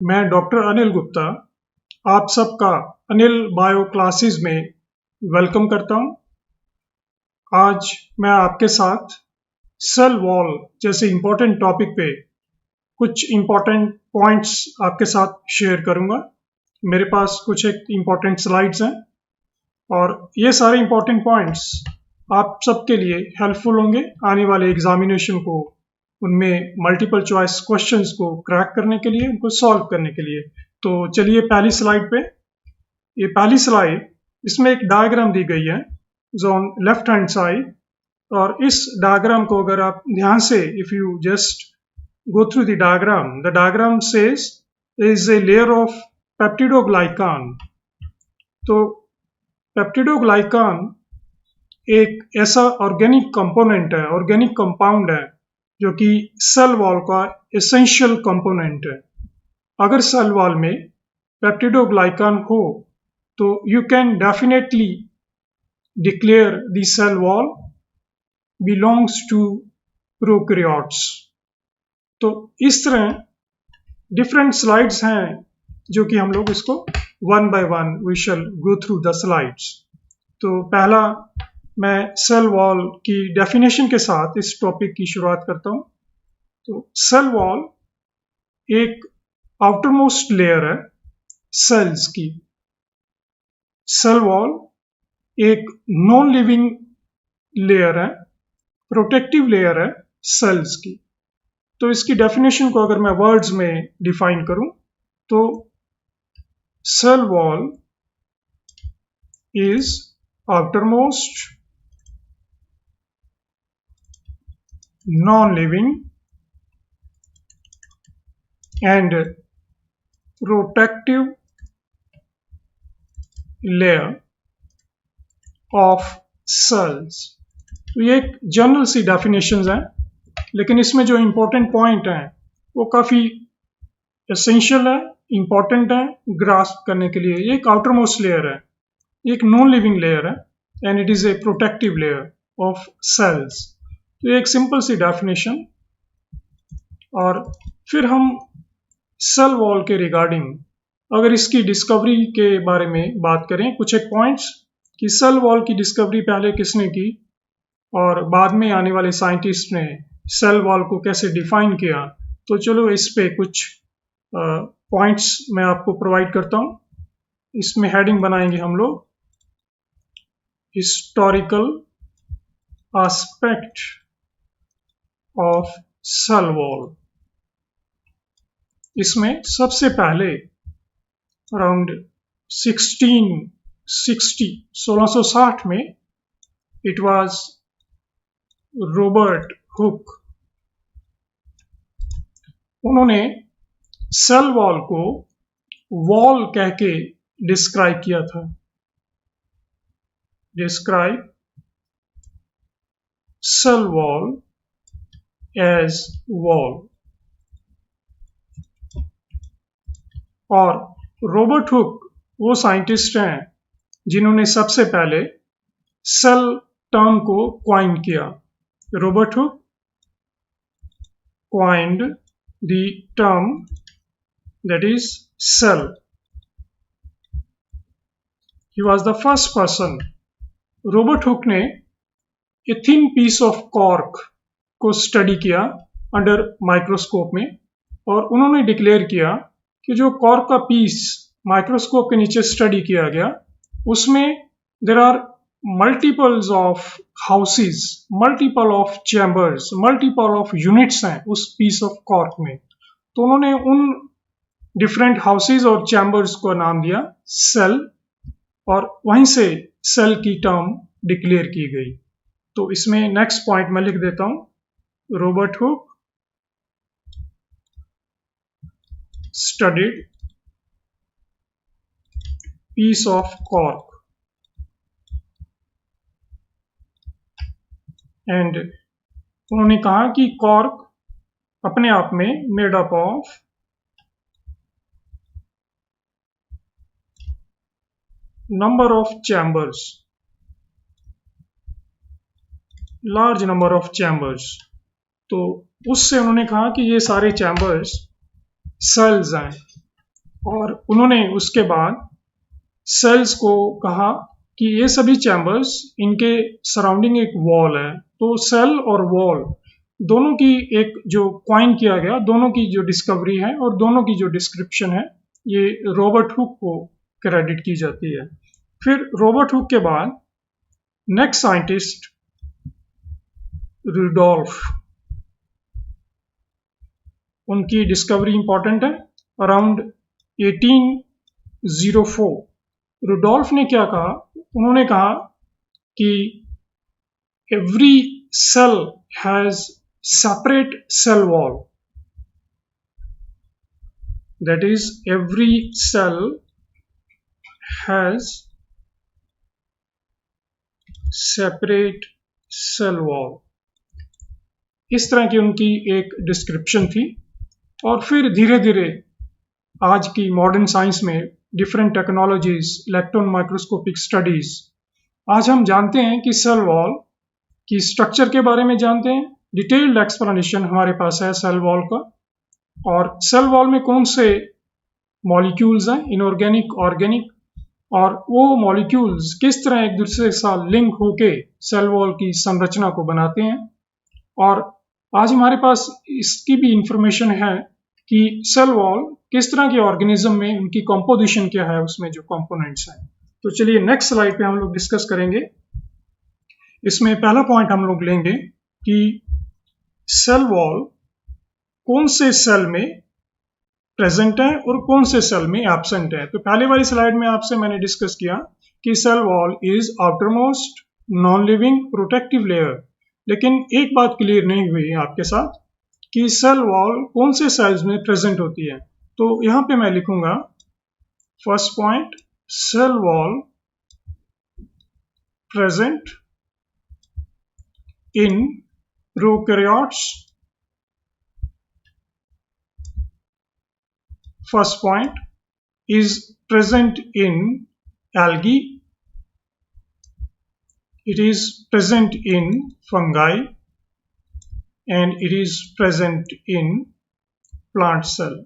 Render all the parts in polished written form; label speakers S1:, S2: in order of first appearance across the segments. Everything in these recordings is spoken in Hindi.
S1: मैं डॉक्टर अनिल गुप्ता आप सबका अनिल बायो क्लासेस में वेलकम करता हूं। आज मैं आपके साथ सेल वॉल जैसे इम्पोर्टेंट टॉपिक पे कुछ इम्पोर्टेंट पॉइंट्स आपके साथ शेयर करूंगा। मेरे पास कुछ एक इम्पोर्टेंट स्लाइड्स हैं और ये सारे इम्पोर्टेंट पॉइंट्स आप सबके लिए हेल्पफुल होंगे आने वाले एग्जामिनेशन को, उनमें मल्टीपल चॉइस क्वेश्चंस को क्रैक करने के लिए, उनको सॉल्व करने के लिए। तो चलिए पहली स्लाइड पे, ये पहली स्लाइड, इसमें एक डायग्राम दी गई है जो ऑन लेफ्ट हैंड साइड, और इस डायग्राम को अगर आप ध्यान से, if you just go through the diagram says there is a layer of peptidoglycan। तो पेप्टिडोग्लाइकान एक ऐसा ऑर्गेनिक कंपोनेंट है, ऑर्गेनिक कंपाउंड है जो कि सेल वॉल का एसेंशियल कंपोनेंट है। अगर सेल वॉल में पेप्टिडोग्लाइकान हो तो you can definitely declare the cell wall belongs to prokaryotes. तो इस तरह डिफरेंट स्लाइड्स हैं जो कि हम लोग इसको one by one we shall go through the slides. तो पहला मैं सेल वॉल की डेफिनेशन के साथ इस टॉपिक की शुरुआत करता हूं। तो सेल वॉल एक आउटरमोस्ट लेयर है सेल्स की। सेल वॉल एक नॉन लिविंग लेयर है, प्रोटेक्टिव लेयर है सेल्स की। तो इसकी डेफिनेशन को अगर मैं वर्ड्स में डिफाइन करूं तो cell wall is outermost non-living and protective layer of cells। तो ये एक जनरल सी डेफिनेशंस हैं, लेकिन इसमें जो इम्पोर्टेंट पॉइंट हैं वो काफ़ी एसेंशियल है, इम्पोर्टेंट है ग्रास्प करने के लिए। ये एक आउटरमोस्ट लेयर है, एक नॉन लिविंग लेयर है and it is a protective layer of cells. तो एक सिंपल सी डेफिनेशन। और फिर हम सेल वॉल के रिगार्डिंग अगर इसकी डिस्कवरी के बारे में बात करें, कुछ एक पॉइंट्स कि सेल वॉल की डिस्कवरी पहले किसने की और बाद में आने वाले साइंटिस्ट ने सेल वॉल को कैसे डिफाइन किया। तो चलो इस पे कुछ पॉइंट्स मैं आपको प्रोवाइड करता हूं। इसमें हेडिंग बनाएंगे हम लोग historical aspect of cell wall. इसमें सबसे पहले अराउंड 1660 में इट वाज रॉबर्ट हुक, उन्होंने सेल वॉल को वॉल कह के डिस्क्राइब किया था। Describe cell wall as wall. और रॉबर्ट हुक वो साइंटिस्ट हैं जिन्होंने सबसे पहले सेल टर्म को क्वाइन किया। Robert Hooke coined the term that is cell. He was the first person। Robert Hooke ने a thin piece of cork को स्टडी किया अंडर माइक्रोस्कोप में, और उन्होंने डिक्लेयर किया कि जो कॉर्क का पीस माइक्रोस्कोप के नीचे स्टडी किया गया उसमें there are multiples of houses, multiple of chambers, multiple of units हैं उस पीस ऑफ कॉर्क में। तो उन्होंने उन डिफरेंट हाउसेस और चैम्बर्स को नाम दिया सेल, और वहीं से सेल की टर्म डिक्लेयर की गई। तो इसमें नेक्स्ट पॉइंट मैं लिख देता हूं, Robert Hooke studied piece of cork and उन्होंने कहा कि कॉर्क अपने आप में made up of number of chambers, large number of chambers. तो उससे उन्होंने कहा कि ये सारे चैम्बर्स सेल्स हैं। और उन्होंने उसके बाद सेल्स को कहा कि ये सभी चैम्बर्स, इनके सराउंडिंग एक वॉल है। तो सेल और वॉल दोनों की एक जो कॉइन किया गया, दोनों की जो डिस्कवरी है और दोनों की जो डिस्क्रिप्शन है, ये रॉबर्ट हुक को क्रेडिट की जाती है। फिर रॉबर्ट हुक के बाद नेक्स्ट साइंटिस्ट रुडोल्फ, उनकी डिस्कवरी इंपॉर्टेंट है। अराउंड 1804 रुडोल्फ ने क्या कहा, उन्होंने कहा कि every cell has separate cell wall, that is every cell has separate cell wall. इस तरह की उनकी एक डिस्क्रिप्शन थी। और फिर धीरे धीरे आज की मॉडर्न साइंस में different technologies, electron microscopic studies, आज हम जानते हैं कि सेल वॉल की स्ट्रक्चर के बारे में जानते हैं। डिटेल्ड एक्सप्लेनेशन हमारे पास है सेल वॉल का। और सेल वॉल में कौन से मॉलिक्यूल्स हैं, इनऑर्गेनिक, ऑर्गेनिक, और वो मॉलिक्यूल्स किस तरह एक दूसरे के साथ लिंक होके सेल वॉल की संरचना को बनाते हैं। और आज हमारे पास इसकी भी इंफॉर्मेशन है कि सेल वॉल किस तरह के ऑर्गेनिज्म में उनकी कंपोजिशन क्या है, उसमें जो कंपोनेंट्स हैं। तो चलिए नेक्स्ट स्लाइड पे हम लोग डिस्कस करेंगे। इसमें पहला पॉइंट हम लोग लेंगे कि सेल वॉल कौन से सेल में प्रेजेंट है और कौन से सेल में एब्सेंट है। तो पहले वाली स्लाइड में आपसे मैंने डिस्कस किया कि cell wall is outermost non living protective layer. लेकिन एक बात क्लियर नहीं हुई है आपके साथ कि सेल वॉल कौन से सेल्स में प्रेजेंट होती है। तो यहां पे मैं लिखूंगा first point, cell wall present in prokaryotes. First point is present in algae, it is present in fungi, and it is present in plant cell.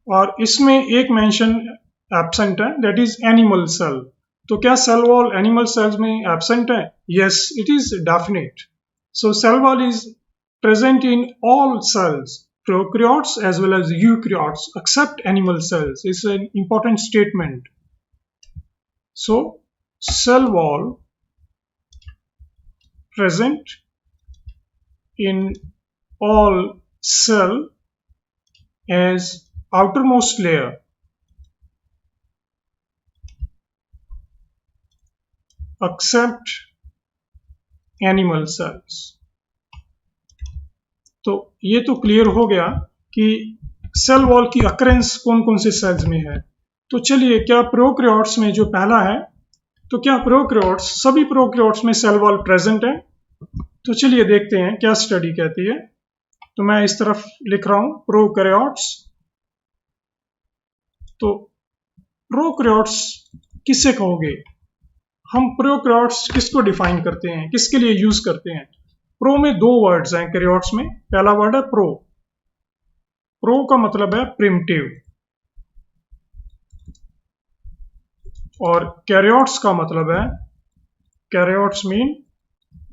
S1: और इसमें एक मेंशन एब्सेंट है, दैट इज एनिमल सेल। तो क्या सेल वॉल एनिमल सेल्स में एब्सेंट है? Yes, it is definite. So cell wall is present in all cells, prokaryotes as well as eukaryotes, except animal cells. It's an important statement. So, cell wall present in all cell as outermost layer, except animal cells. तो ये तो क्लियर हो गया कि सेल वॉल की अकरेंस कौन कौन से सेल्स में है। तो चलिए, क्या प्रोकैरियोट्स में जो पहला है, तो क्या प्रोकैरियोट्स, सभी प्रोकैरियोट्स में सेल वॉल प्रेजेंट है? तो चलिए देखते हैं क्या स्टडी कहती है। तो मैं इस तरफ लिख रहा हूं प्रोकैरियोट्स। तो प्रोकैरियोट्स किससे कहोगे? हम प्रोकैरियोट्स किसको डिफाइन करते हैं, किसके लिए यूज करते हैं? प्रो में दो वर्ड्स हैं कैरियोट्स में। पहला वर्ड है प्रो। प्रो का मतलब है प्रिमिटिव, और कैरियोट्स का मतलब है, karyotes mean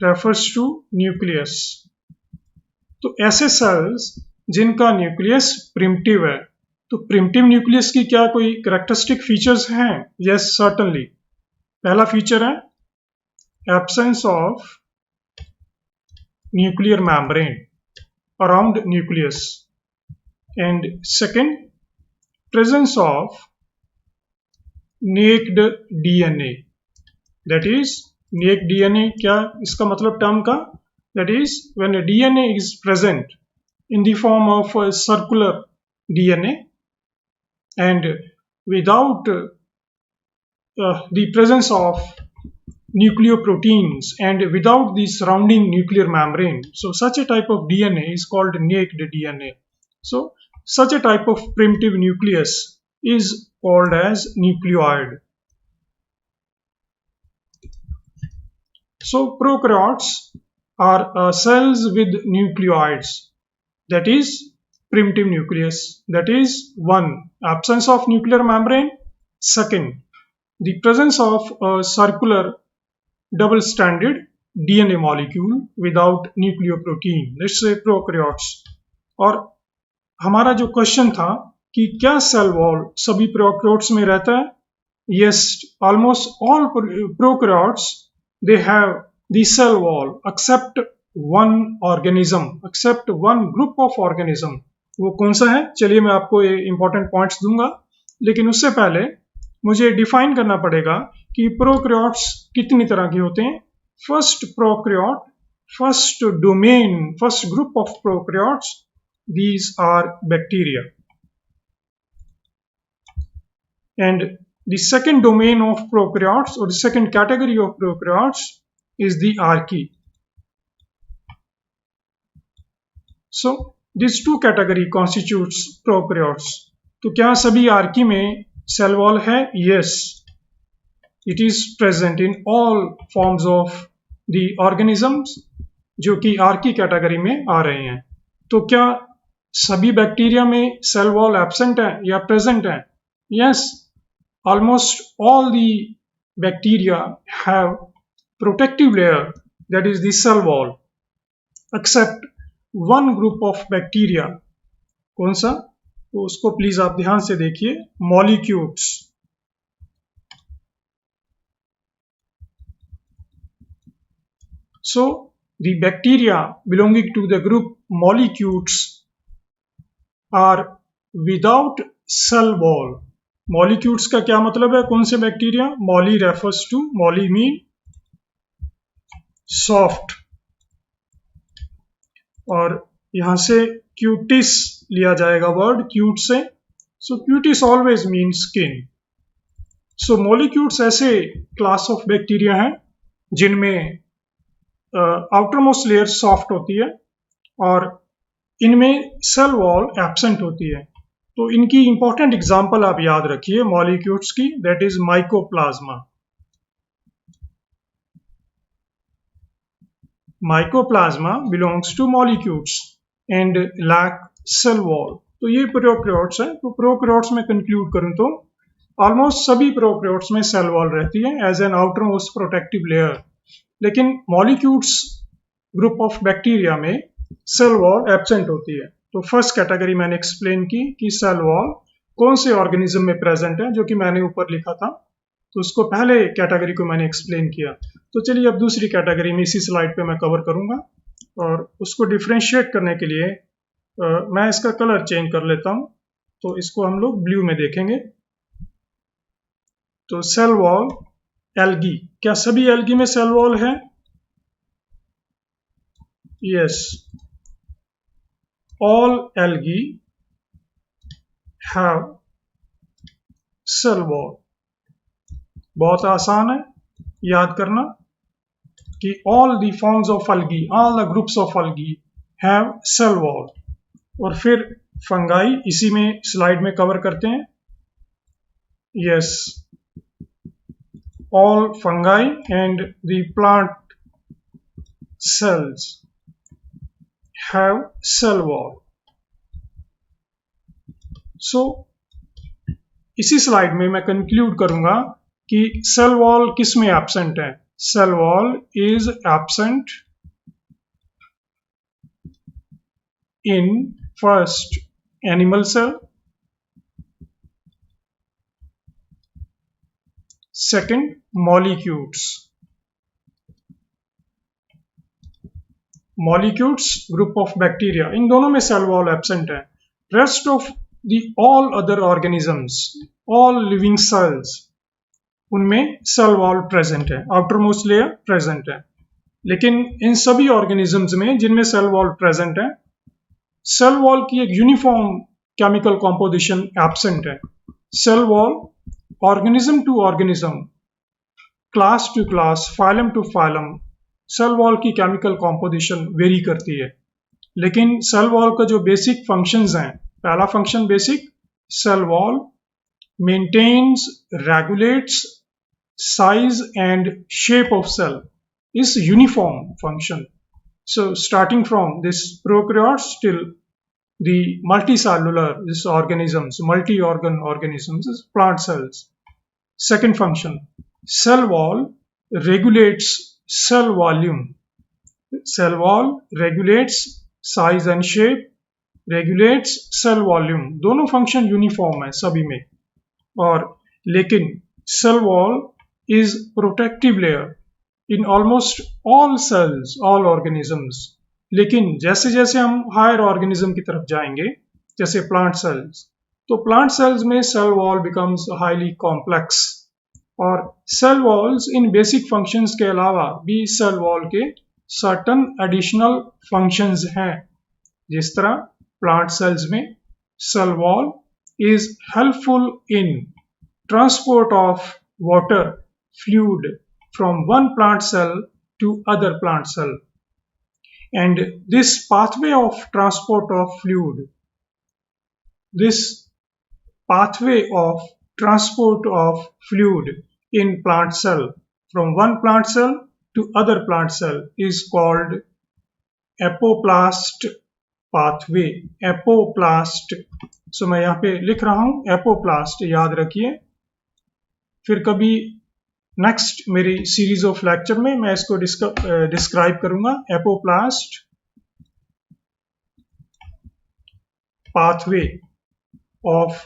S1: refers to nucleus. तो ऐसे सेल्स जिनका न्यूक्लियस प्रिमिटिव है। तो प्रिमिटिव न्यूक्लियस की क्या कोई कैरेक्टरिस्टिक फीचर्स हैं? Yes, certainly. पहला फीचर है absence of nuclear membrane around nucleus, and second, presence of naked DNA. That is, naked DNA क्या इसका मतलब टर्म का? That is, when a DNA is present in the form of a circular DNA and without the presence of nucleoproteins and without the surrounding nuclear membrane. So such a type of DNA is called naked DNA. So such a type of primitive nucleus is called as nucleoid. So prokaryotes are cells with nucleoids, that is primitive nucleus, that is, one, absence of nuclear membrane; second, the presence of a circular double-stranded DNA molecule without nucleoprotein, let's say prokaryotes। और हमारा जो क्वेश्चन था कि क्या सेल वॉल सभी प्रोकैरियोट्स में रहता है? Yes, almost all prokaryotes they have the cell wall except one organism, except one group of organism. वो कौन सा है? चलिए मैं आपको ये इंपॉर्टेंट पॉइंट्स दूंगा, लेकिन उससे पहले मुझे डिफाइन करना पड़ेगा कि प्रोकैरियोट्स कितनी तरह के होते हैं। First prokaryote, first domain, first group of prokaryotes, these are bacteria, and the second domain of prokaryotes, or the second category of prokaryotes, is the archaea. So these two category constitutes prokaryotes. तो क्या सभी आर्की में सेल वॉल है? Yes, it is present in all forms of the organisms जो कि आर्की कैटेगरी में आ रहे हैं। तो क्या सभी बैक्टीरिया में सेल वॉल एब्सेंट है या प्रेजेंट है? Yes, almost all the bacteria have protective layer, that is the cell wall, except one group of bacteria. कौन सा? तो उसको प्लीज आप ध्यान से देखिए, mollicutes. So the bacteria belonging to the group mollicutes are without cell wall. Mollicutes का क्या मतलब है? कौन से bacteria? Molli refers to, molli mean soft, और यहां से क्यूटिस लिया जाएगा वर्ड, क्यूट से। So cutis always mean skin. So mollicutes ऐसे क्लास ऑफ बैक्टीरिया हैं जिनमें आउटर मोस्ट लेयर सॉफ्ट होती है और इनमें सेल वॉल एब्सेंट होती है। तो इनकी इंपॉर्टेंट एग्जांपल आप याद रखिए मॉलिक्यूट्स की, that is mycoplasma. Mycoplasma belongs to mollicutes and lack cell wall. तो ये प्रोकैरियोट्स है। तो प्रोकैरियोट्स में कंक्लूड करूं तो ऑलमोस्ट सभी प्रोकैरियोट्स में सेल वॉल रहती है as an outer most protective layer, लेकिन मॉलिक्यूट्स ग्रुप ऑफ बैक्टीरिया में सेल वॉल एब्सेंट होती है। तो फर्स्ट कैटेगरी मैंने एक्सप्लेन की कि सेल वॉल कौन से ऑर्गेनिज्म में प्रेजेंट है, जो कि मैंने ऊपर लिखा था। तो उसको पहले कैटेगरी को मैंने एक्सप्लेन किया। तो चलिए अब दूसरी कैटेगरी में इसी स्लाइड पे मैं कवर करूंगा, और उसको डिफ्रेंशिएट करने के लिए मैं इसका कलर चेंज कर लेता हूं। तो इसको हम लोग ब्लू में देखेंगे। तो सेल वॉल एल्गी, क्या सभी एल्गी में सेल वॉल है? Yes, all algae have cell wall। बहुत आसान है याद करना कि all the forms of algae, all the groups of algae have cell wall। और फिर फंगाई इसी में स्लाइड में कवर करते हैं। Yes, all fungi and the plant cells have cell wall। So इसी स्लाइड में मैं कंक्लूड करूंगा कि सेल वॉल किस में एब्सेंट है। Cell wall is absent in first animal cell, second mollicutes. Mollicutes group of bacteria, इन दोनों में सेल वॉल एब्सेंट है। Rest of the all other organisms, all living cells, उनमें सेल वॉल प्रेजेंट है, आउटर मोस्ट लेयर प्रेजेंट है। लेकिन इन सभी ऑर्गेनिजम्स में जिनमें सेल वॉल प्रेजेंट है, सेल वॉल की एक यूनिफॉर्म केमिकल कॉम्पोजिशन एब्सेंट है। Cell wall organism to organism, class to class, phylum to phylum, cell wall की केमिकल कॉम्पोजिशन वेरी करती है। लेकिन सेल वॉल का जो बेसिक फंक्शंस हैं, पहला function basic, cell wall maintains, regulates size and shape of cell is uniform function. So starting from this prokaryotes till the multicellular organisms, multi-organ organisms is plant cells. Second function, cell wall regulates cell volume. Cell wall regulates size and shape, regulates cell volume. दोनों फंक्शन यूनिफॉर्म है सभी में, और लेकिन cell wall is protective layer in almost all cells, all organisms. लेकिन जैसे जैसे हम हायर ऑर्गेनिज्म की तरफ जाएंगे, जैसे प्लांट सेल्स, तो प्लांट सेल्स में cell wall becomes highly complex, और सेल वॉल्स इन बेसिक फंक्शंस के अलावा भी सेल वॉल के सर्टन एडिशनल फंक्शंस हैं. जिस तरह प्लांट सेल्स में cell wall is helpful in transport of water fluid from one plant cell to other plant cell, and this pathway of transport of fluid, this pathway of transport of fluid in plant cell from one plant cell to other plant cell is called apoplast pathway. Apoplast, so मैं यहाँ पे लिख रहा हूँ apoplast, याद रखिए. फिर कभी नेक्स्ट मेरी सीरीज ऑफ लेक्चर में मैं इसको डिस्क्राइब करूंगा. Apoplast pathway of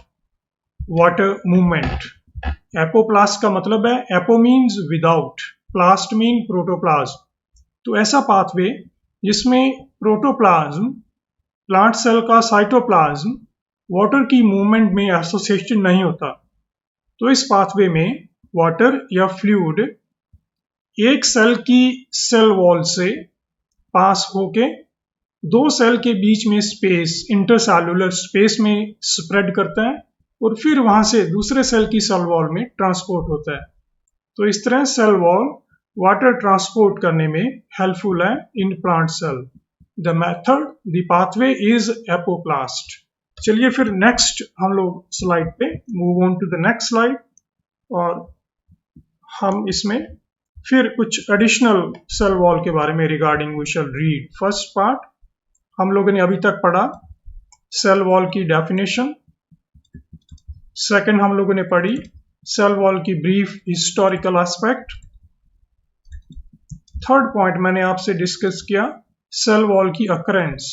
S1: water movement. Apoplast का मतलब है, apo means without, प्लास्ट mean protoplasm. तो ऐसा पाथवे जिसमें प्रोटोप्लाज्म, प्लांट सेल का साइटोप्लाज्म, वाटर की मूवमेंट में एसोसिएशन नहीं होता. तो इस पाथवे में वाटर या फ्लूइड एक सेल की सेल वॉल से पास होके दो सेल के बीच में स्पेस, इंटरसेलुलर स्पेस में स्प्रेड करता है, और फिर वहां से दूसरे सेल की सेल वॉल में ट्रांसपोर्ट होता है. तो इस तरह सेल वॉल वाटर ट्रांसपोर्ट करने में हेल्पफुल है in plant cell. The method, the pathway is apoplast. चलिए फिर नेक्स्ट हम लोग स्लाइड पे move on to the next slide, और हम इसमें फिर कुछ एडिशनल सेल वॉल के बारे में regarding we shall read. First part हम लोगों ने अभी तक पढ़ा सेल वॉल की डेफिनेशन. सेकंड हम लोगों ने पढ़ी सेल वॉल की brief historical aspect. Third point मैंने आपसे डिस्कस किया सेल वॉल की अकरेंस,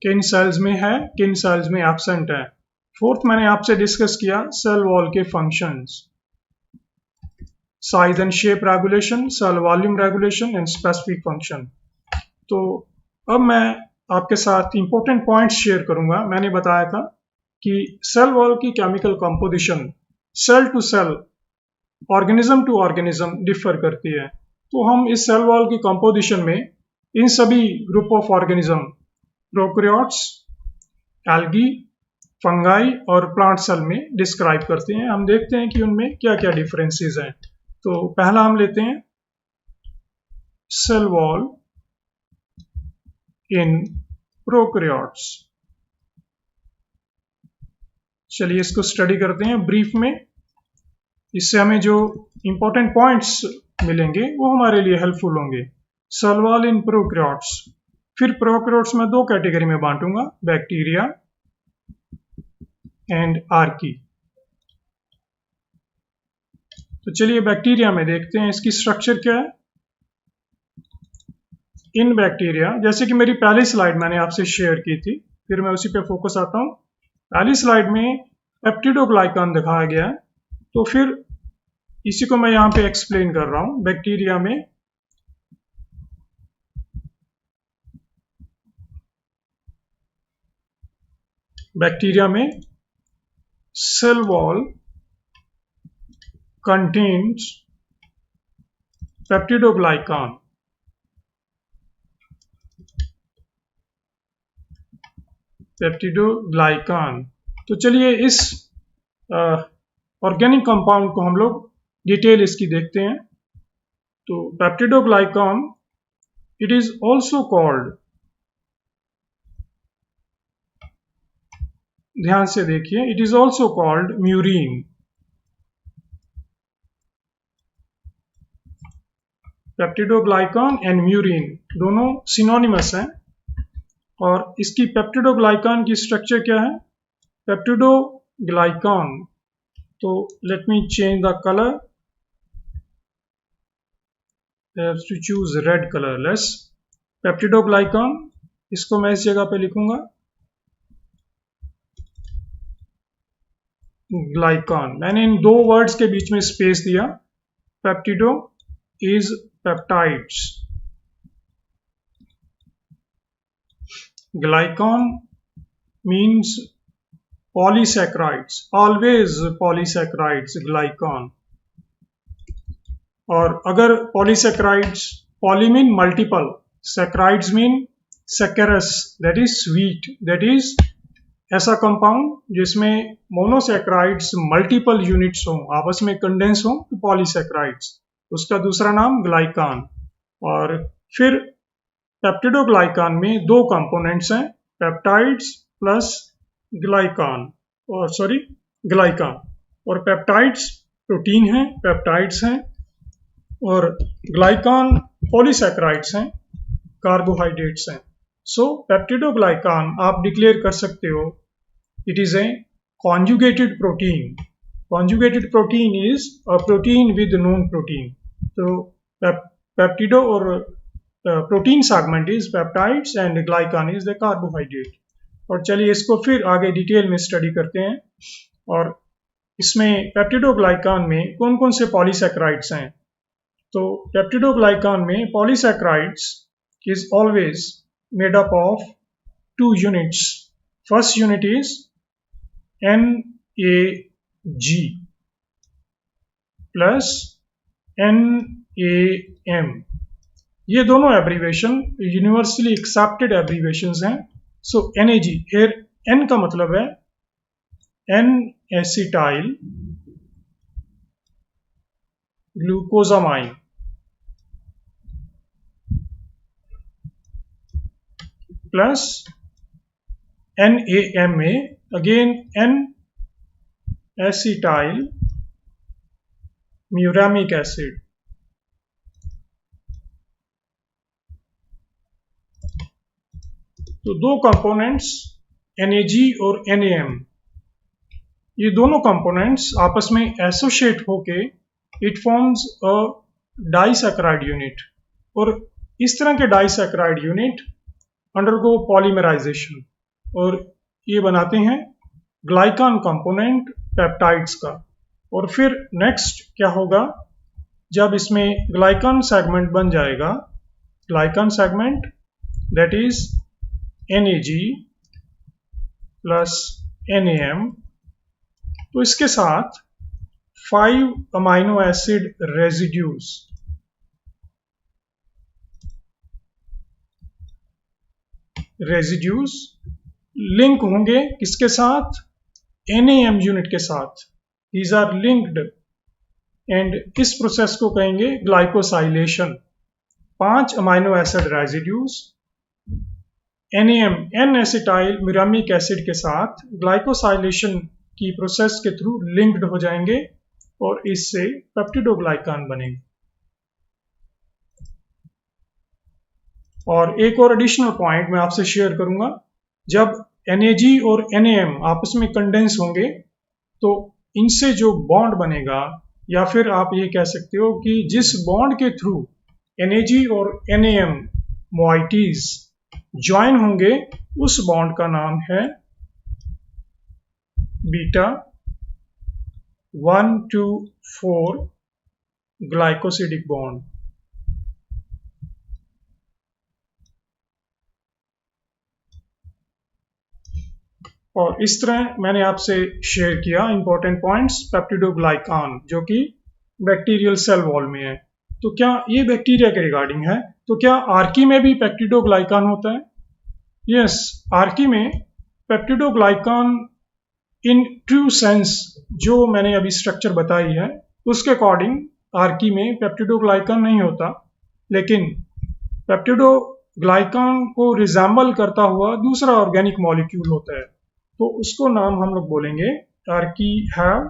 S1: किन सेल्स में है, किन सेल्स में एब्सेंट है. फोर्थ मैंने आपसे डिस्कस किया सेल वॉल के functions, size and shape regulation, cell volume regulation and specific function. तो अब मैं आपके साथ इंपॉर्टेंट पॉइंट्स शेयर करूंगा. मैंने बताया था कि सेल वॉल की chemical composition cell to cell, organism to organism differ करती है. तो हम इस सेल वॉल की कंपोजिशन में इन सभी group of organism, prokaryotes, algae, fungi और प्लांट सेल में डिस्क्राइब करते हैं. हम देखते हैं कि उनमें क्या क्या डिफरेंसेस हैं. तो पहला हम लेते हैं सेल वॉल इन प्रोकैरियोट्स. चलिए इसको स्टडी करते हैं ब्रीफ में. इससे हमें जो इंपॉर्टेंट पॉइंट्स मिलेंगे वो हमारे लिए हेल्पफुल होंगे. Cell wall in prokaryotes. फिर प्रोकैरियोट्स में दो कैटेगरी में बांटूंगा, बैक्टीरिया एंड आर्की. तो चलिए बैक्टीरिया में देखते हैं इसकी स्ट्रक्चर क्या है. इन बैक्टीरिया, जैसे कि मेरी पहली स्लाइड मैंने आपसे शेयर की थी, फिर मैं उसी पे फोकस आता हूं. पहली स्लाइड में पेप्टिडोग्लाइकान दिखाया गया है, तो फिर इसी को मैं यहां पे एक्सप्लेन कर रहा हूं. बैक्टीरिया में सेल वॉल contains पेप्टिडोग्लाइकान. तो चलिए इस ऑर्गेनिक कंपाउंड को हम लोग डिटेल इसकी देखते हैं. तो peptidoglycan, it is also called, ध्यान से देखिए, it is also called murein. Peptidoglycan and murein दोनों सिनोनिमस हैं. और इसकी पेप्टिडोग्लाइकान की स्ट्रक्चर क्या है? पेप्टिडोग्लाइकान, तो let me change the colour, to choose red colour less. Peptidoglycan, इसको मैं इस जगह पे लिखूंगा ग्लाइकान। मैंने इन दो वर्ड्स के बीच में स्पेस दिया। Peptido is peptides, glycan means polysaccharides, always polysaccharides, glycan। और अगर polysaccharides, poly mean multiple, saccharides mean saccharous, that is sweet, that is ऐसा कंपाउंड जिसमें मोनोसैक्राइड्स मल्टीपल यूनिट्स हों, आपस में कंडेंस हों, तो पॉलीसैक्राइड्स, उसका दूसरा नाम ग्लाइकान। और फिर पेप्टिडोग्लाइकान में दो कंपोनेंट्स हैं, पेप्टाइड्स प्लस ग्लाइकान, और सॉरी ग्लाइकान। और पेप्टाइड्स प्रोटीन हैं, पेप्टाइड्स हैं, और ग्लाइकान पॉलीसैक्राइड्स हैं, कार्बोहाइड्रेट्स हैं। सो पेप्टिडोग्लाइकान आप डिक्लेयर कर सकते हो, it is a conjugated protein. Conjugated protein is a protein with non protein. तो पेप्टिडो और protein segment is peptides and glycan is the carbohydrate. और चलिए इसको फिर आगे डिटेल में स्टडी करते हैं। और इसमें पेप्टिडोग्लाइकान में कौन कौन से पॉलीसैक्राइड्स हैं? तो पेप्टिडोग्लाइकान में polysaccharides is always made up of two units. First unit is NAG plus NAM। ये दोनों एब्रीवेशन यूनिवर्सली एक्सेप्टेड एब्रीवेशंस हैं। सो NAG, here N का मतलब है N acetyl glucosamine, plus NAM में again N acetyl muramic acid. तो दो कंपोनेंट्स NAG और NAM, ये दोनों कंपोनेंट्स आपस में एसोसिएट होके it forms a disaccharide unit. और इस तरह के डाइसैकेराइड यूनिट अंडरगो पॉलीमराइजेशन और ये बनाते हैं ग्लाइकान कंपोनेंट पेप्टाइड्स का। और फिर नेक्स्ट क्या होगा, जब इसमें ग्लाइकान सेगमेंट बन जाएगा, glycan segment that is NAG plus NAM, तो इसके साथ 5 अमाइनो एसिड रेजिड्यूज लिंक होंगे किसके साथ? NAM यूनिट के साथ। दीज आर लिंक्ड एंड इस प्रोसेस को कहेंगे glycosylation. 5 amino acid residues NAM N acetyl muramic acid के साथ ग्लाइकोसाइलेशन की प्रोसेस के थ्रू लिंक्ड हो जाएंगे और इससे पेप्टिडोग्लाइकान बनेंगे। और एक और एडिशनल पॉइंट मैं आपसे शेयर करूंगा, जब NAG और NAM आपस में कंडेंस होंगे तो इनसे जो बॉन्ड बनेगा, या फिर आप ये कह सकते हो कि जिस बॉन्ड के थ्रू NAG और NAM मोइटीज ज्वाइन होंगे, उस बॉन्ड का नाम है बीटा 1,2,4 ग्लाइकोसिडिक बॉन्ड। और इस तरह मैंने आपसे शेयर किया इंपॉर्टेंट पॉइंट्स पेप्टिडोग्लाइकान, जो कि बैक्टीरियल सेल वॉल में है। तो क्या ये बैक्टीरिया के रिगार्डिंग है? तो क्या आर्की में भी पेप्टिडोग्लाइकान होता है? यस, आर्की में पेप्टिडोग्लाइकान इन ट्रू सेंस जो मैंने अभी स्ट्रक्चर बताई है उसके अकॉर्डिंग आर्की में पेप्टिडोग्लाइकान नहीं होता, लेकिन पेप्टिडोग्लाइकान को रिजेंबल करता हुआ दूसरा ऑर्गेनिक मॉलिक्यूल होता है, तो उसको नाम हम लोग बोलेंगे archaea have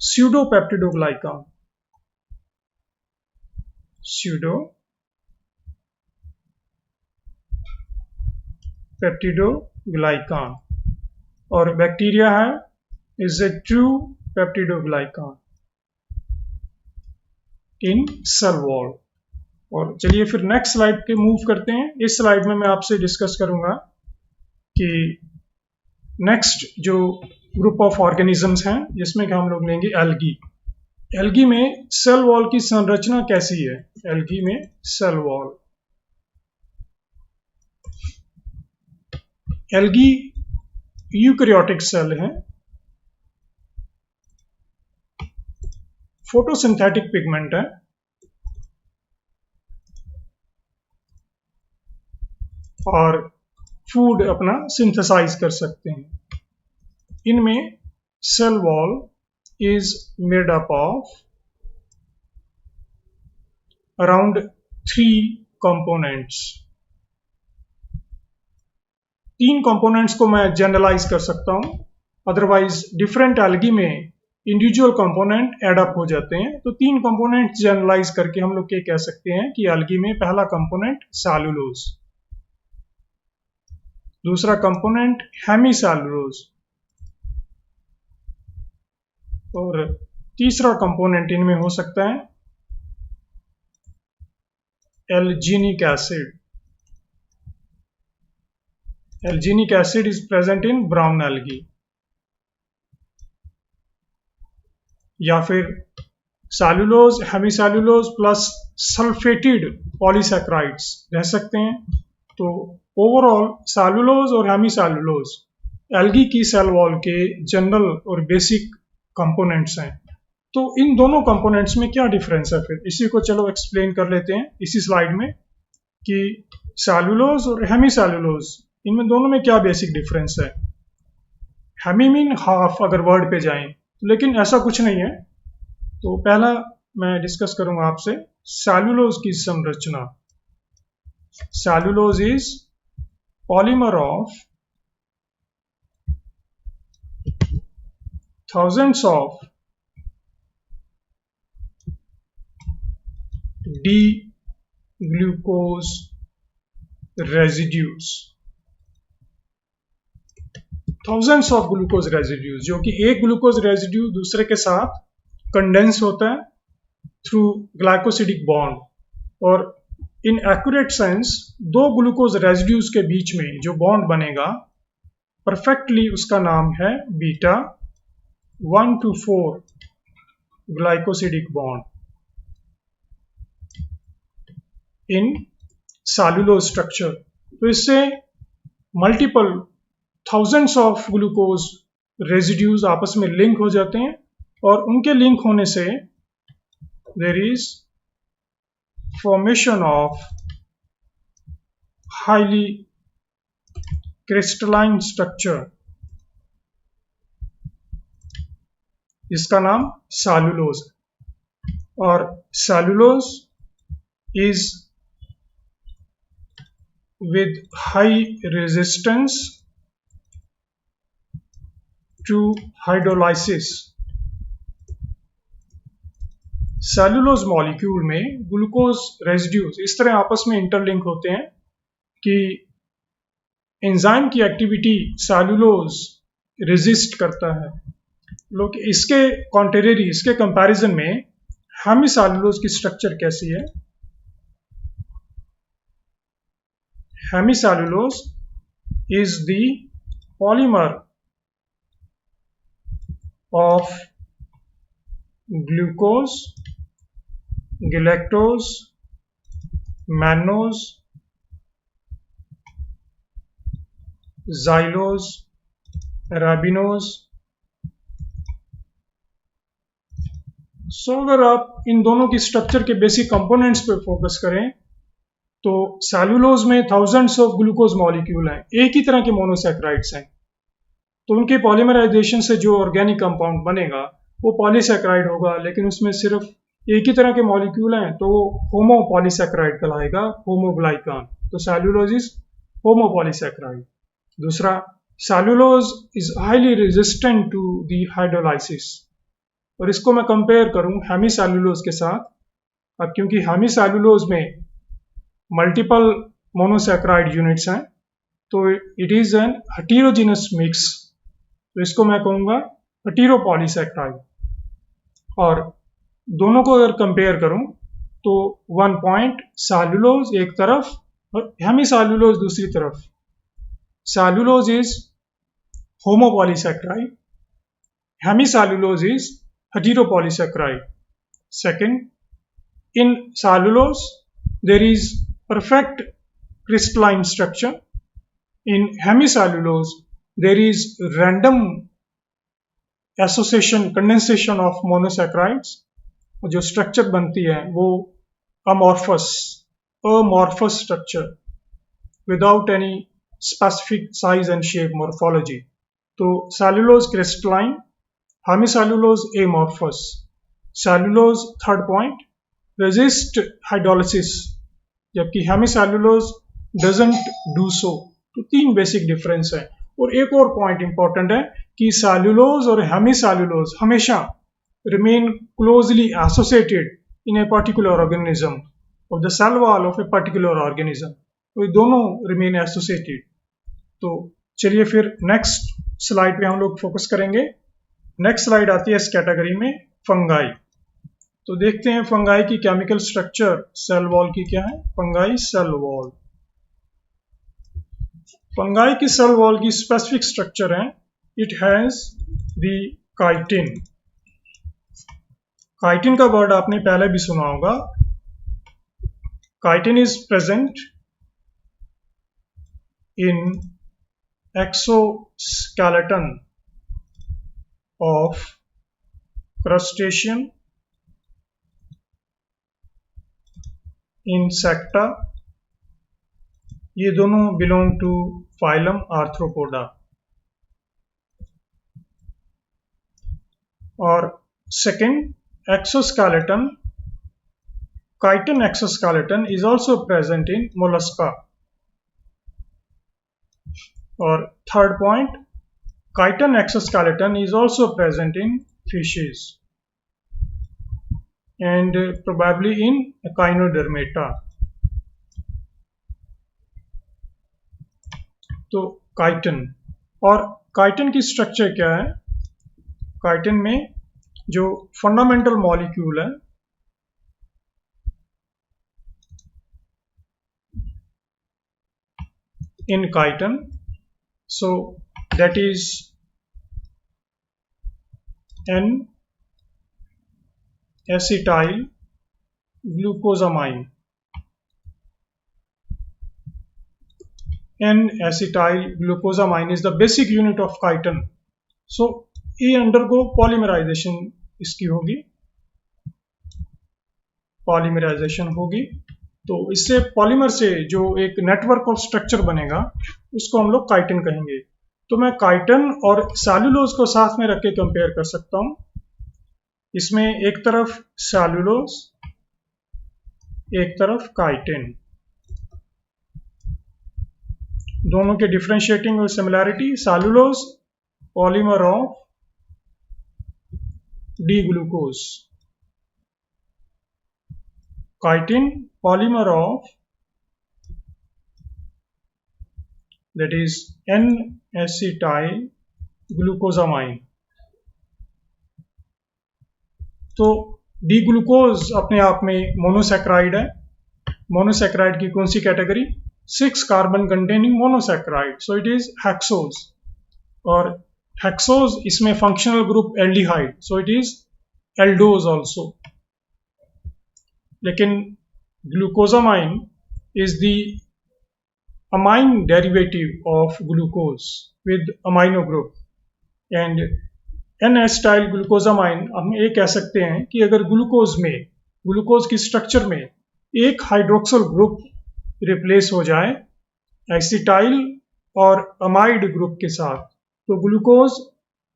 S1: pseudopeptidoglycan. Pseudo peptidoglycan, और बैक्टीरिया है is a true peptidoglycan in cell wall. और चलिए फिर नेक्स्ट स्लाइड पे मूव करते हैं। इस स्लाइड में मैं आपसे डिस्कस करूंगा कि नेक्स्ट जो ग्रुप ऑफ ऑर्गेनिजम्स हैं जिसमें कि हम लोग लेंगे एल्गी। एल्गी में सेल वॉल की संरचना कैसी है? एल्गी में cell wall, algae eukaryotic cell हैं, फोटोसिंथेटिक पिगमेंट है और फूड अपना सिंथेसाइज कर सकते हैं। इनमें cell wall is made up of around 3 components। 3 components को मैं जनरलाइज कर सकता हूं, अदरवाइज डिफरेंट एल्गी में इंडिविजुअल कंपोनेंट एड अप हो जाते हैं। तो 3 कंपोनेंट जनरलाइज करके हम लोग ये कह सकते हैं कि एल्गी में पहला कंपोनेंट सेलुलोज, दूसरा कंपोनेंट हेमीसेलुलोज और तीसरा कंपोनेंट इनमें हो सकता है alginic acid. Alginic acid is present in brown algae, या फिर cellulose, hemicellulose plus sulphated polysaccharides रह सकते हैं। तो ओवरऑल सेलुलोज और हेमीसेलुलोज एल्गी की सेल वॉल के जनरल और बेसिक कंपोनेंट्स हैं। तो इन दोनों कंपोनेंट्स में क्या डिफरेंस है? फिर इसी को चलो एक्सप्लेन कर लेते हैं इसी स्लाइड में कि सेलुलोज और हेमीसेलुलोज इनमें दोनों में क्या बेसिक डिफरेंस है। हेमी मीन हाफ अगर वर्ड पे जाएं, लेकिन ऐसा कुछ नहीं है। तो पहला मैं डिस्कस करूंगा आपसे सेलुलोज की संरचना। Cellulose is polymer of thousands of D-glucose residues, thousands of glucose residues, जो कि एक ग्लूकोज रेजिड्यू दूसरे के साथ कंडेंस होता है थ्रू ग्लाइकोसिडिक बॉन्ड, और इन एक्यूरेट सेंस 2 ग्लूकोज रेजिड्यूज के बीच में जो बॉन्ड बनेगा परफेक्टली उसका नाम है beta 1-4 glycosidic bond in cellulose structure। तो इससे multiple thousands of glucose residues आपस में लिंक हो जाते हैं, और उनके लिंक होने से there is formation of highly crystalline structure, इसका नाम सेलुलोज। और cellulose is with high resistance to hydrolysis. Cellulose molecule में ग्लूकोज रेजिड्यूज इस तरह आपस में इंटरलिंक होते हैं कि एंजाइम की एक्टिविटी सेलुलोज रेजिस्ट करता है। लोग इसके कॉन्ट्रेरी, इसके कंपैरिजन में हेमीसेलुलोज की स्ट्रक्चर कैसी है? Hemicellulose is the polymer of glucose, galactose, mannose, xylose, arabinose. अगर आप इन दोनों की स्ट्रक्चर के बेसिक कंपोनेंट्स पे फोकस करें तो सेलुलोज में थाउजेंड्स ऑफ ग्लूकोज मॉलिक्यूल हैं, एक ही तरह के मोनोसैकेराइड्स हैं। तो उनके पॉलीमराइजेशन से जो ऑर्गेनिक कंपाउंड बनेगा वो पॉलीसैकेराइड होगा, लेकिन उसमें सिर्फ एक ही तरह के मॉलिक्यूल हैं तो वो होमो पॉलीसैकेराइड कहलाएगा, होमोग्लाइकान। तो सेलुलोज इज होमो पॉलीसैकेराइड। दूसरा, cellulose is highly resistant to the hydrolysis. और इसको मैं कंपेयर करूं हेमीसेलुलोज के साथ, अब क्योंकि हेमीसेलुलोज में मल्टीपल मोनोसैकेराइड यूनिट्स हैं तो it is an heterogeneous mix, तो इसको मैं कहूँगा हेटेरोपॉलीसैकेराइड। और दोनों को अगर कंपेयर करूं तो 1 पॉइंट सेलुलोज एक तरफ और हेमीसेलुलोज दूसरी तरफ। Cellulose is homopolysaccharide, hemicellulose is heteropolysaccharide. Second, in cellulose there is perfect crystalline structure. In hemicellulose there is random association, condensation of monosaccharides. जो स्ट्रक्चर बनती है वो amorphous structure without any specific size and shape morphology. तो cellulose crystalline, hemicellulose amorphous. Cellulose third point resist hydrolysis, जबकि हेमीसेलुलोज डजंट डू सो। तो 3 बेसिक डिफरेंस है। और एक और पॉइंट इंपॉर्टेंट है कि सेलुलोज और हेमीसेलुलोज हमेशा remain closely associated in a particular organism of the cell wall of a particular organism. तो ये दोनों रिमेन एसोसिएटेड। तो चलिए फिर नेक्स्ट स्लाइड पे हम लोग फोकस करेंगे। नेक्स्ट स्लाइड आती है इस कैटेगरी में फंगाई। तो देखते हैं फंगाई की केमिकल स्ट्रक्चर सेल वॉल की क्या है। फंगाई सेल वॉल, फंगाई की सेल वॉल की स्पेसिफिक स्ट्रक्चर है, it has the chitin. Chitin का वर्ड आपने पहले भी सुना होगा। Chitin is present in exoskeleton of crustacean, Insecta, ये दोनों बिलोंग टू फाइलम आर्थ्रोपोडा। और second, exoskeleton, chitin exoskeleton is also present in Mollusca. और third point, chitin exoskeleton is also present in fishes and probably in Echinodermata. तो काइटिन, और काइटिन की स्ट्रक्चर क्या है। काइटिन में जो फंडामेंटल मॉलिक्यूल है in chitin, so that is N acetyl glucosamine. N-acetyl glucosamine is the basic unit of chitin. So ये undergo polymerization इसकी होगी, पॉलीमराइजेशन होगी। तो इससे पॉलीमर से जो एक नेटवर्क ऑफ स्ट्रक्चर बनेगा उसको हम लोग काइटिन कहेंगे। तो मैं काइटिन और सेलुलोज को साथ में रख के कंपेयर कर सकता हूं। इसमें एक तरफ सेलुलोज, एक तरफ काइटिन, दोनों के डिफरेंशिएटिंग और similarity. Cellulose polymer of D glucose, chitin polymer of that is N acetyl glucosamine. तो डी ग्लूकोज अपने आप में मोनोसैकेराइड है। मोनोसैकेराइड की कौन सी category, 6 carbon containing monosaccharide, so it is hexose. और हेक्सोज इसमें functional group aldehyde, so it is aldose also. लेकिन glucosamine is the amine derivative of glucose with amino group. And N acetyl glucosamine हम ये कह सकते हैं कि अगर ग्लूकोज की स्ट्रक्चर में एक हाइड्रोक्सिल ग्रुप रिप्लेस हो जाए एसिटाइल और अमाइड ग्रुप के साथ, तो ग्लूकोज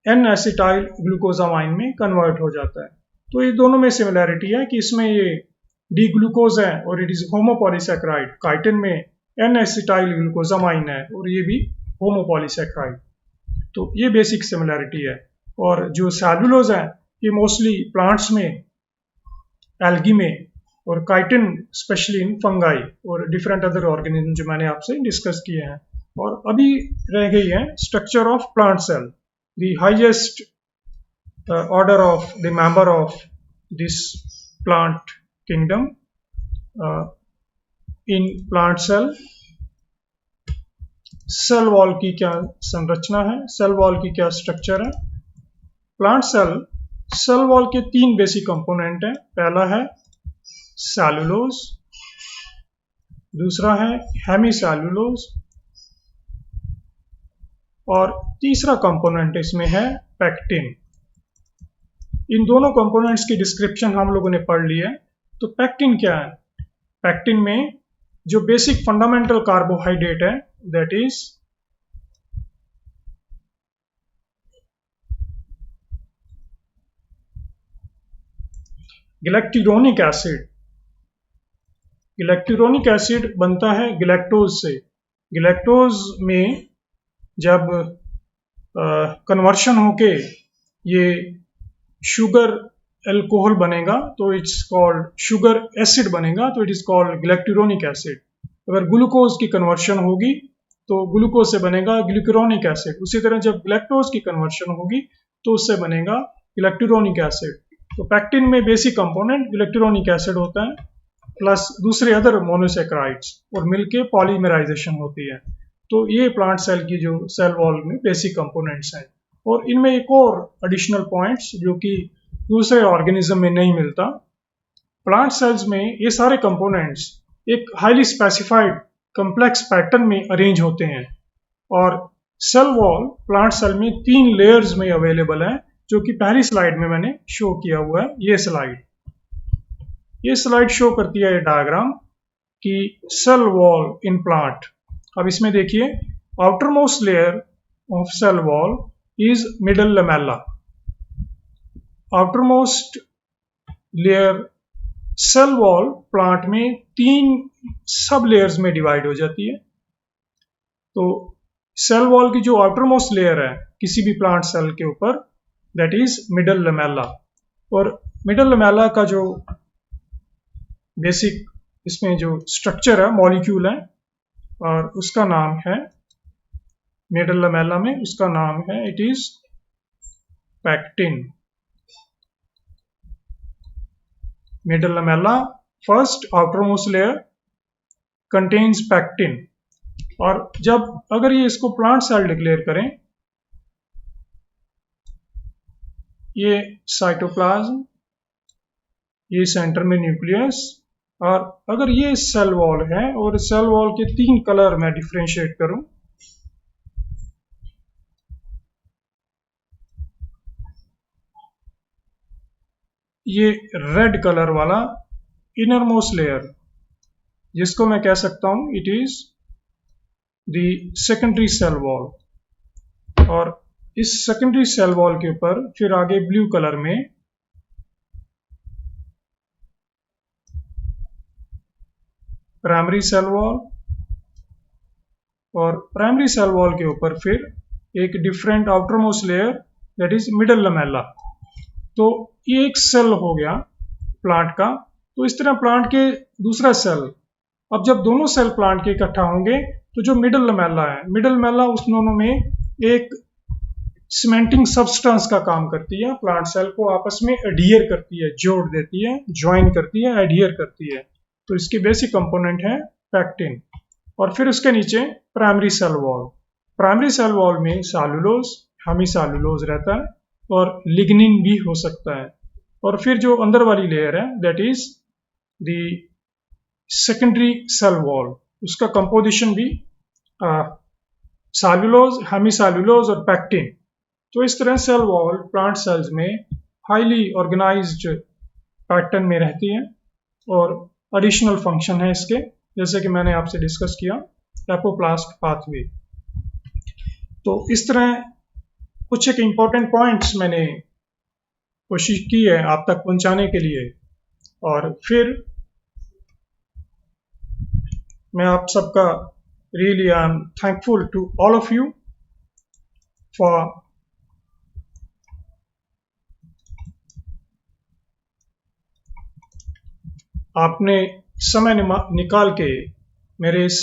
S1: एन-एसिटाइल ग्लूकोजामाइन में कन्वर्ट हो जाता है। तो ये दोनों में सिमिलैरिटी है कि इसमें ये डी ग्लूकोज है और इट इज होमोपॉलीसैकेराइड, काइटिन में एन-एसिटाइल ग्लूकोजामाइन है और ये भी होमोपॉलीसैकेराइड। तो ये बेसिक सिमिलैरिटी है। और जो सेलुलोज है ये मोस्टली प्लांट्स में, एल्गी में, और काइटिन स्पेशली इन फंगाई और डिफरेंट अदर ऑर्गेनिज्म जो मैंने आपसे डिस्कस किए हैं। और अभी रह गई है structure of plant cell, the highest order of the member of this plant kingdom in plant cell. Cell wall की क्या संरचना है, सेल वॉल की क्या स्ट्रक्चर है। प्लांट सेल वॉल के तीन बेसिक कंपोनेंट हैं। पहला है सेलुलोज, दूसरा है हेमीसेलुलोज और तीसरा कंपोनेंट इसमें है पैक्टिन। इन दोनों कंपोनेंट्स की डिस्क्रिप्शन हम लोगों ने पढ़ ली है। तो पैक्टिन क्या है? पैक्टिन में जो बेसिक फंडामेंटल कार्बोहाइड्रेट है दैट इज गिलैक्टोरोनिक एसिड। गिलैक्टोरोनिक एसिड बनता है गिलैक्टोज से। गिलैक्टोज में जब कन्वर्शन होके ये शुगर अल्कोहल बनेगा तो इट्स कॉल्ड शुगर एसिड बनेगा, तो इट इज कॉल्ड गिलैक्टोरोनिक एसिड। अगर ग्लूकोज की कन्वर्शन होगी तो ग्लूकोज से बनेगा ग्लूकुरोनिक एसिड। उसी तरह जब ग्लैक्टोज की कन्वर्शन होगी तो उससे बनेगा गिलैक्टोरोनिक एसिड। तो पैक्टिन में बेसिक कंपोनेंट गिलैक्टोरोनिक एसिड होता है प्लस दूसरे अदर मोनोसेक्राइड्स और मिलके पॉलीमराइजेशन होती है। तो ये प्लांट सेल की जो सेल वॉल में बेसिक कंपोनेंट्स हैं। और इनमें एक और एडिशनल पॉइंट्स जो कि दूसरे ऑर्गेनिज्म में नहीं मिलता, प्लांट सेल्स में ये सारे कंपोनेंट्स एक हाईली स्पेसिफाइड कॉम्प्लेक्स पैटर्न में अरेंज होते हैं। और सेल वॉल प्लांट सेल में 3 लेयर्स में अवेलेबल है, जो कि पहली स्लाइड में मैंने शो किया हुआ है। ये स्लाइड शो करती है ये डायग्राम कि सेल वॉल इन प्लांट। अब इसमें देखिए outer most layer of cell wall is middle lamella. Outer most layer cell wall plant में 3 सब लेयर्स में डिवाइड हो जाती है। तो सेल वॉल की जो आउटर मोस्ट लेयर है किसी भी प्लांट सेल के ऊपर दैट इज मिडल लमेला। और मिडल लमेला का जो बेसिक इसमें जो स्ट्रक्चर है मॉलिक्यूल है और उसका नाम है मिडल लमेला में उसका नाम है it is pectin. Middle Lamela first outer most layer contains pectin. और जब अगर ये इसको प्लांट सेल डिक्लेयर करें, ये साइटोप्लाज्म, ये सेंटर में न्यूक्लियस, और अगर ये सेल वॉल है और सेल वॉल के 3 कलर मैं डिफरेंशिएट करूं, ये रेड कलर वाला इनर मोस्ट लेयर जिसको मैं कह सकता हूं it is the secondary cell wall. और इस सेकेंडरी सेल वॉल के ऊपर फिर आगे ब्लू कलर में प्राइमरी सेल वॉल, और प्राइमरी सेल वॉल के ऊपर फिर एक different outer most layer that is middle lamella. तो ये एक सेल हो गया प्लांट का। तो इस तरह प्लांट के दूसरा सेल, अब जब दोनों सेल प्लांट के इकट्ठा होंगे तो जो मिडल लमेला है, मिडल लमेला उस दोनों में एक सीमेंटिंग सब्सटेंस का काम करती है, प्लांट सेल को आपस में एडियर करती है, जोड़ देती है, ज्वाइन करती है, एडियर करती है। तो इसके बेसिक कंपोनेंट है पैक्टिन। और फिर उसके नीचे primary cell wall. Primary cell wall में सेलुलोज, हेमीसेलुलोज रहता है और लिग्निन भी हो सकता है। और फिर जो अंदर वाली लेयर है that is the secondary cell wall, उसका कंपोजिशन भी सेलुलोज, हेमीसेलुलोज और पैक्टिन। तो इस तरह सेल वॉल प्लांट सेल्स में हाईली ऑर्गेनाइज्ड पैटर्न में रहती है। और एडिशनल फंक्शन है इसके, जैसे कि मैंने आपसे डिस्कस किया एपोप्लास्ट पाथवे। तो इस तरह कुछ एक इम्पोर्टेंट पॉइंट्स मैंने कोशिश की है आप तक पहुंचाने के लिए। और फिर मैं आप सबका really I am thankful to all of you for आपने समय निकाल के मेरे इस